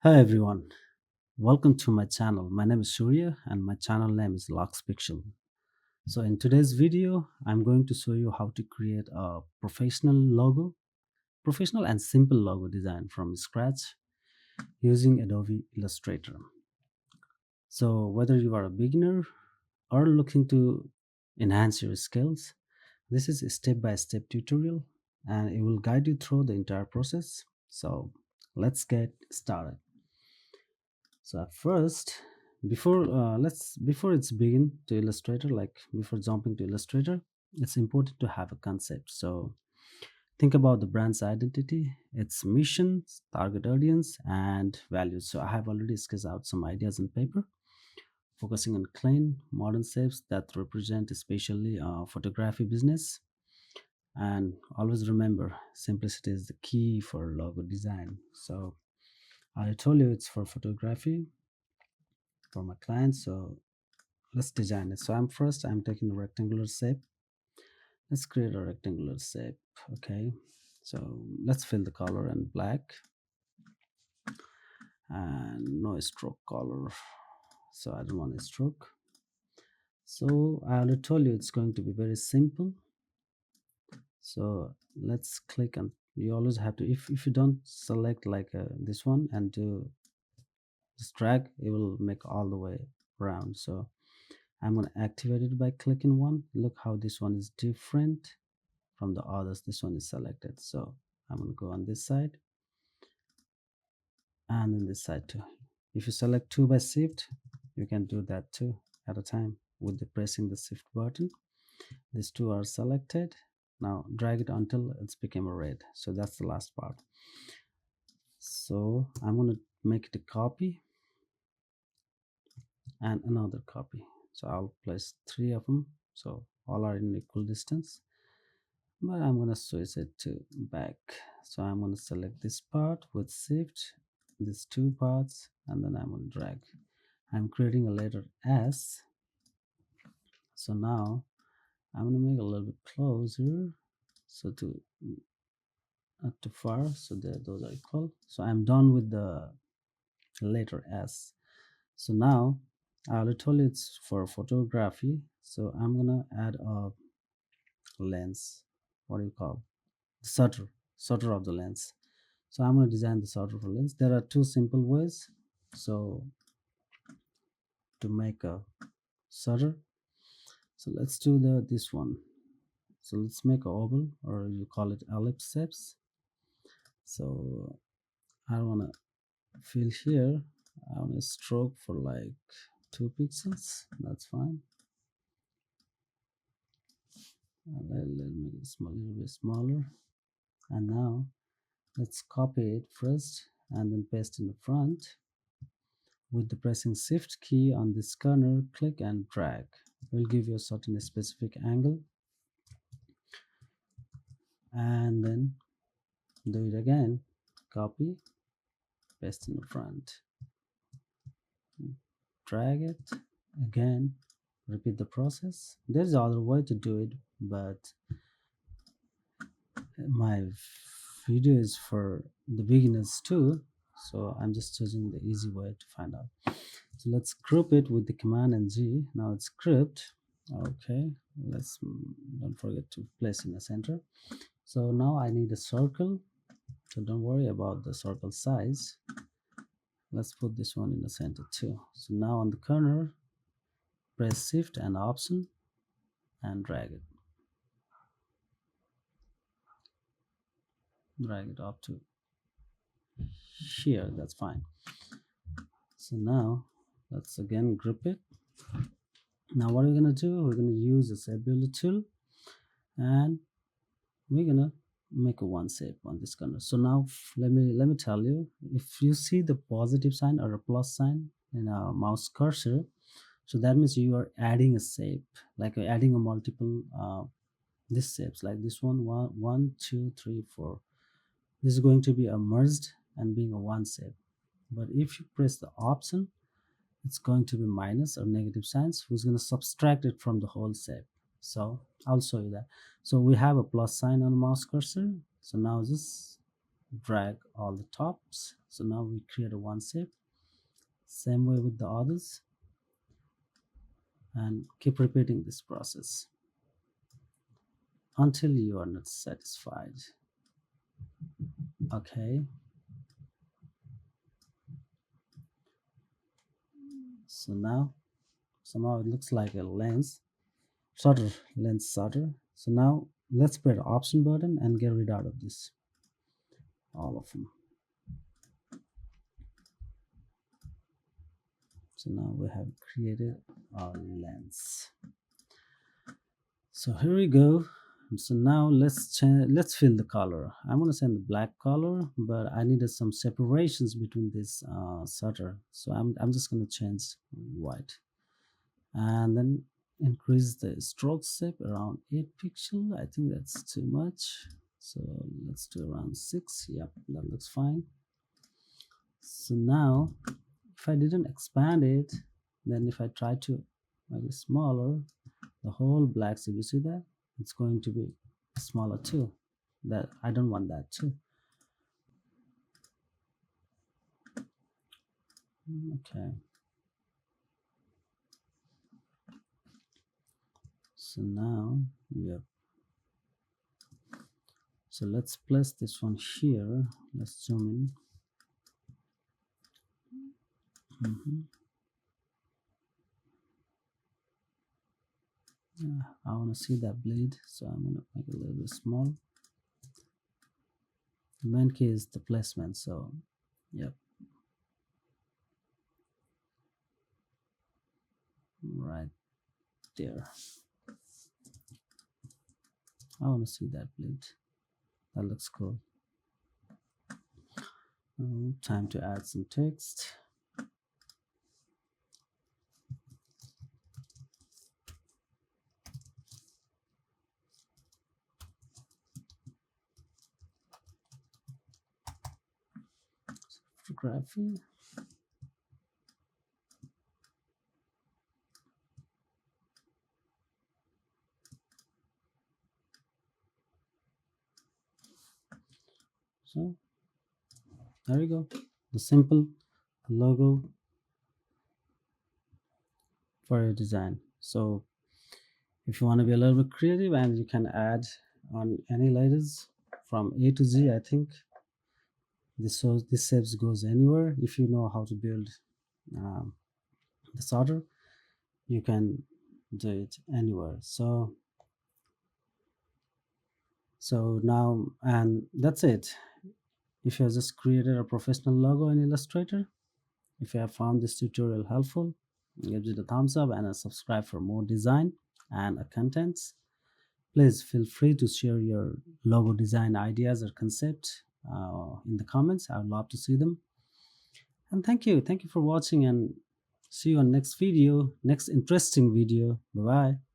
Hi everyone, welcome to my channel. My name is Surya and my channel name is Lux Pixel. So in today's video, I'm going to show you how to create a professional and simple logo design from scratch using Adobe Illustrator. So whether you are a beginner or looking to enhance your skills, this is a step-by-step tutorial and it will guide you through the entire process. So let's get started. So at first, before it's begin to Illustrator, like before jumping to Illustrator, it's important to have a concept. So think about the brand's identity, its mission, target audience, and values. So I have already sketched out some ideas on paper, focusing on clean, modern shapes that represent especially photography business. And always remember, simplicity is the key for logo design. So I told you it's for photography for my clients. So let's design it. So I'm taking a rectangular shape. Let's create a rectangular shape. Okay, so let's fill the color in black and no stroke color, so I don't want a stroke. So I already told you it's going to be very simple. So let's click on, you always have to, if you don't select like this one and do just drag, it will make all the way around. So I'm going to activate it by clicking one. Look how this one is different from the others. This one is selected, so I'm going to go on this side and then this side too. If you select two by shift, you can do that too at a time with the pressing the shift button. These two are selected. Now drag it until it's become a red. So that's the last part. So I'm going to make it a copy and another copy. So I'll place three of them, so all are in equal distance, but I'm going to switch it to back. So I'm going to select this part with shift, these two parts, and then I'm going to drag. I'm creating a letter S. So now I'm going to make a little bit closer, so to not too far, so that those are equal. So I'm done with the letter S. So now I already told you it's for photography, so I'm gonna add a lens. What do you call shutter of the lens? So I'm going to design the shutter of the lens. There are two simple ways. So to make a shutter, so let's do the this one. So let's make a oval, or you call it ellipse shapes. So I want to fill here. I want to stroke for like 2 pixels. That's fine. Let me make it small, a little bit smaller. And now let's copy it first and then paste in the front. With the pressing shift key on this corner, click and drag. It will give you a certain specific angle, and then do it again. Copy, paste in the front, drag it again, repeat the process. There's other way to do it, but my video is for the beginners too, so I'm just choosing the easy way to find out. So let's group it with the command and G. Now it's grouped. Okay, let's don't forget to place in the center. So now I need a circle, so don't worry about the circle size. Let's put this one in the center too. So now on the corner, press shift and option and drag it up to here. That's fine. So now let's again group it. Now what are we gonna do? We're gonna use this ability tool and we're gonna make a one shape on this corner. So now let me tell you, if you see the positive sign or a plus sign in a mouse cursor, so that means you are adding a shape, like adding a multiple this shapes, like this one, two, three, four. This is going to be a merged and being a one shape. But if you press the option, it's going to be minus or negative signs, who's going to subtract it from the whole shape. So I'll show you that. So we have a plus sign on the mouse cursor. So now this drag all the tops. So now we create a one shape, same way with the others, and keep repeating this process until you are not satisfied. Okay, so now somehow it looks like a lens sorter, lens sorter. So now let's press option button and get rid out of this, all of them. So now we have created our lens. So here we go. So now let's fill the color. I'm gonna send the black color, but I needed some separations between this shutter. So I'm just gonna change white, and then increase the stroke shape around 8 pixel. I think that's too much. So let's do around 6. Yep, that looks fine. So now if I didn't expand it, then if I try to make it smaller, the whole black, so you see that it's going to be smaller too. That I don't want that too. Okay, so now yep, so let's place this one here. Let's zoom in. Yeah, I want to see that bleed, so I'm gonna make it a little bit small. The main key is the placement, so yep, right there. I want to see that bleed. That looks cool. Time to add some text. Photography. So there you go, the simple logo for your design. So if you want to be a little bit creative, and you can add on any letters from A to Z, I think this shapes goes anywhere. If you know how to build um, the solder, you can do it anywhere. So now, and that's it. If you have just created a professional logo in Illustrator, if you have found this tutorial helpful, give it a thumbs up and a subscribe for more design and contents. Please feel free to share your logo design ideas or concept in the comments. I would love to see them. And thank you for watching, and see you on next video, next interesting video. Bye bye.